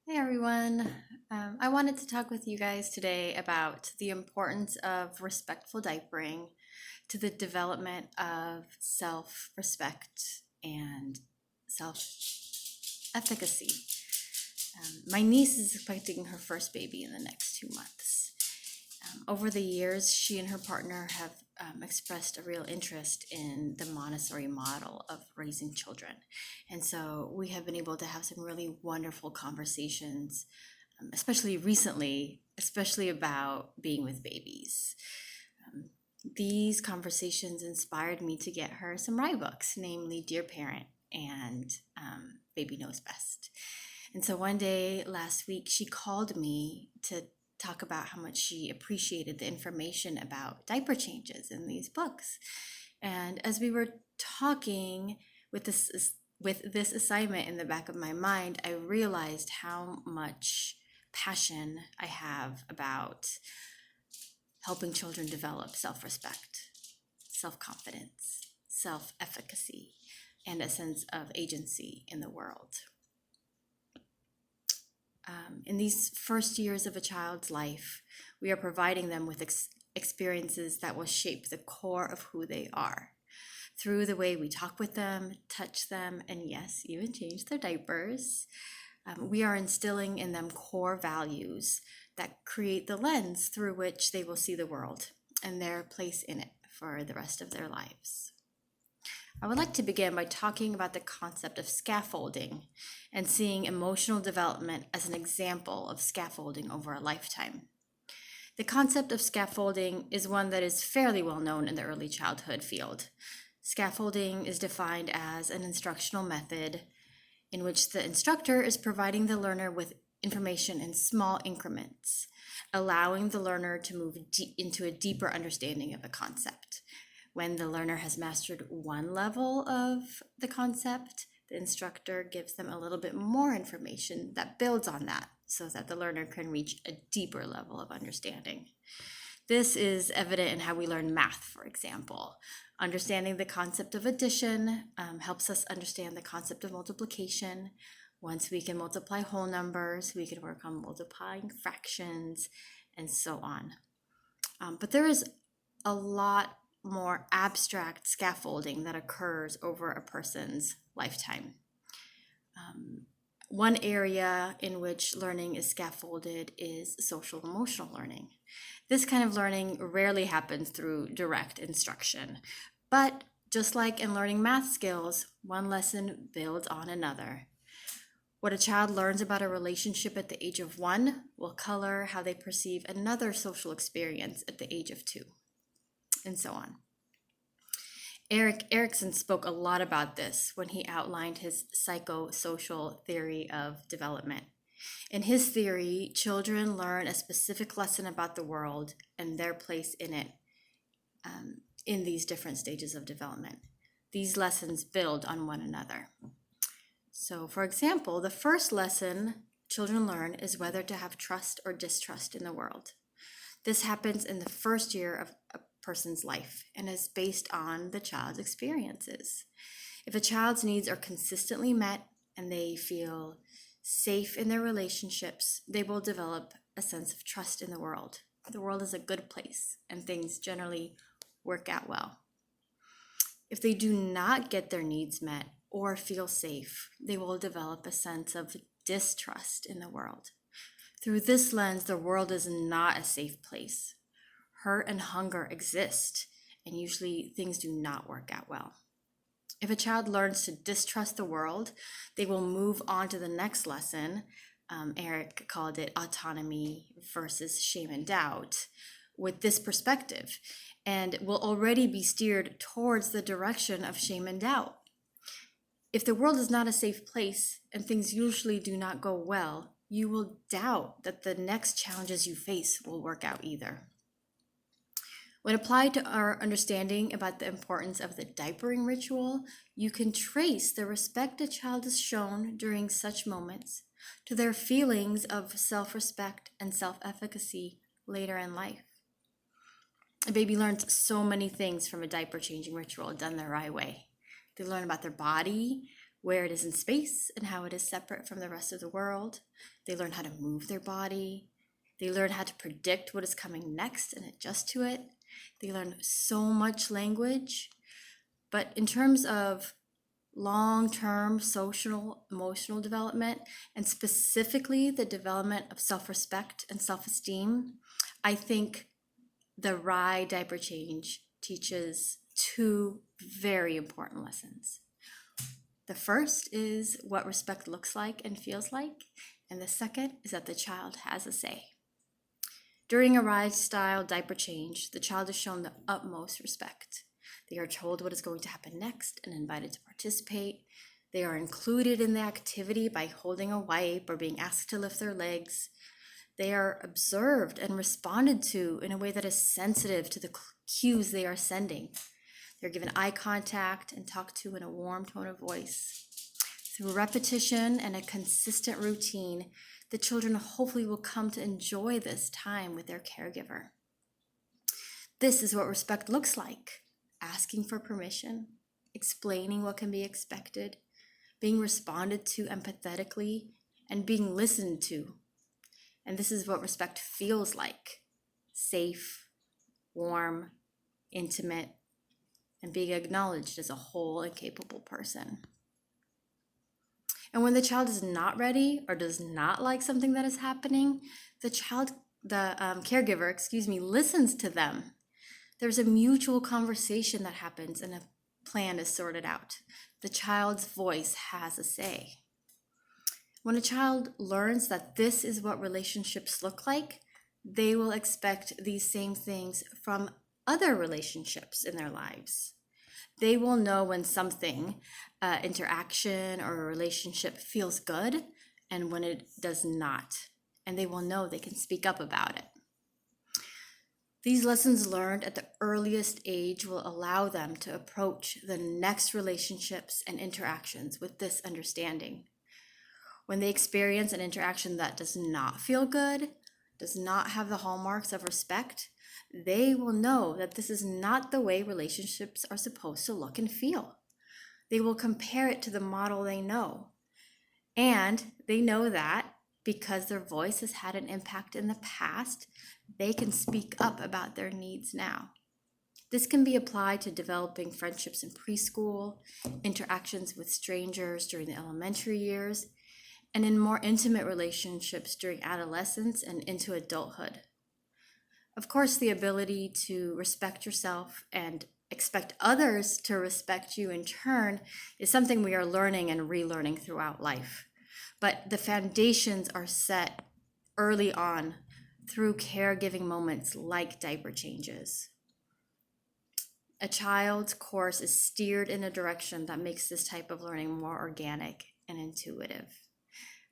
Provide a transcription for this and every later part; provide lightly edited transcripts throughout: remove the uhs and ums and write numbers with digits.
Hey everyone. I wanted to talk with you guys today about the importance of respectful diapering to the development of self respect and self efficacy. My niece is expecting her first baby in the next 2 months. Over the years, she and her partner have expressed a real interest in the Montessori model of raising children. And so we have been able to have some really wonderful conversations, especially recently, especially about being with babies. These conversations inspired me to get her some ride books, namely Dear Parent and Baby Knows Best. And so one day last week, she called me to talk about how much she appreciated the information about diaper changes in these books. And as we were talking with this assignment in the back of my mind, I realized how much passion I have about helping children develop self-respect, self-confidence, self-efficacy, and a sense of agency in the world. In these first years of a child's life, we are providing them with experiences that will shape the core of who they are through the way we talk with them, touch them, and yes, even change their diapers. We are instilling in them core values that create the lens through which they will see the world and their place in it for the rest of their lives. I would like to begin by talking about the concept of scaffolding and seeing emotional development as an example of scaffolding over a lifetime. The concept of scaffolding is one that is fairly well known in the early childhood field. Scaffolding is defined as an instructional method in which the instructor is providing the learner with information in small increments, allowing the learner to move into a deeper understanding of a concept. When the learner has mastered one level of the concept, the instructor gives them a little bit more information that builds on that so that the learner can reach a deeper level of understanding. This is evident in how we learn math, for example. Understanding the concept of addition helps us understand the concept of multiplication. Once we can multiply whole numbers, we can work on multiplying fractions and so on. But there is a lot more abstract scaffolding that occurs over a person's lifetime. One area in which learning is scaffolded is social emotional learning. This kind of learning rarely happens through direct instruction, but just like in learning math skills, one lesson builds on another. What a child learns about a relationship at the age of 1 will color how they perceive another social experience at the age of 2, and so on. Erik Erikson spoke a lot about this when he outlined his psychosocial theory of development. In his theory, children learn a specific lesson about the world and their place in it in these different stages of development. These lessons build on one another. So, for example, the first lesson children learn is whether to have trust or distrust in the world. This happens in the first year of a person's life and is based on the child's experiences. If a child's needs are consistently met and they feel safe in their relationships, they will develop a sense of trust in the world. The world is a good place and things generally work out well. If they do not get their needs met or feel safe, they will develop a sense of distrust in the world. Through this lens, the world is not a safe place. Hurt and hunger exist, and usually things do not work out well. If a child learns to distrust the world, they will move on to the next lesson. Erik called it autonomy versus shame and doubt, with this perspective, and will already be steered towards the direction of shame and doubt. If the world is not a safe place and things usually do not go well, you will doubt that the next challenges you face will work out either. When applied to our understanding about the importance of the diapering ritual, you can trace the respect a child is shown during such moments to their feelings of self-respect and self-efficacy later in life. A baby learns so many things from a diaper changing ritual done the right way. They learn about their body, where it is in space and how it is separate from the rest of the world. They learn how to move their body. They learn how to predict what is coming next and adjust to it. They learn so much language. But in terms of long-term social, emotional development, and specifically the development of self-respect and self-esteem, I think the rye diaper change teaches two very important lessons. The first is what respect looks like and feels like, and the second is that the child has a say. During a rye-style diaper change, the child is shown the utmost respect. They are told what is going to happen next and invited to participate. They are included in the activity by holding a wipe or being asked to lift their legs. They are observed and responded to in a way that is sensitive to the cues they are sending. They're given eye contact and talked to in a warm tone of voice. Through repetition and a consistent routine, the children hopefully will come to enjoy this time with their caregiver. This is what respect looks like: asking for permission, explaining what can be expected, being responded to empathetically, and being listened to. And this is what respect feels like: safe, warm, intimate, and being acknowledged as a whole and capable person. And when the child is not ready or does not like something that is happening, the caregiver, listens to them. There's a mutual conversation that happens and a plan is sorted out. The child's voice has a say. When a child learns that this is what relationships look like, they will expect these same things from other relationships in their lives. They will know when something, interaction or a relationship, feels good and when it does not. And they will know they can speak up about it. These lessons learned at the earliest age will allow them to approach the next relationships and interactions with this understanding. When they experience an interaction that does not feel good, does not have the hallmarks of respect, they will know that this is not the way relationships are supposed to look and feel. They will compare it to the model they know. And they know that because their voice has had an impact in the past, they can speak up about their needs now. This can be applied to developing friendships in preschool, interactions with strangers during the elementary years, and in more intimate relationships during adolescence and into adulthood. Of course, the ability to respect yourself and expect others to respect you in turn is something we are learning and relearning throughout life. But the foundations are set early on through caregiving moments like diaper changes. A child's course is steered in a direction that makes this type of learning more organic and intuitive.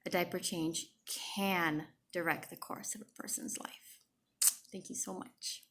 A diaper change can direct the course of a person's life. Thank you so much.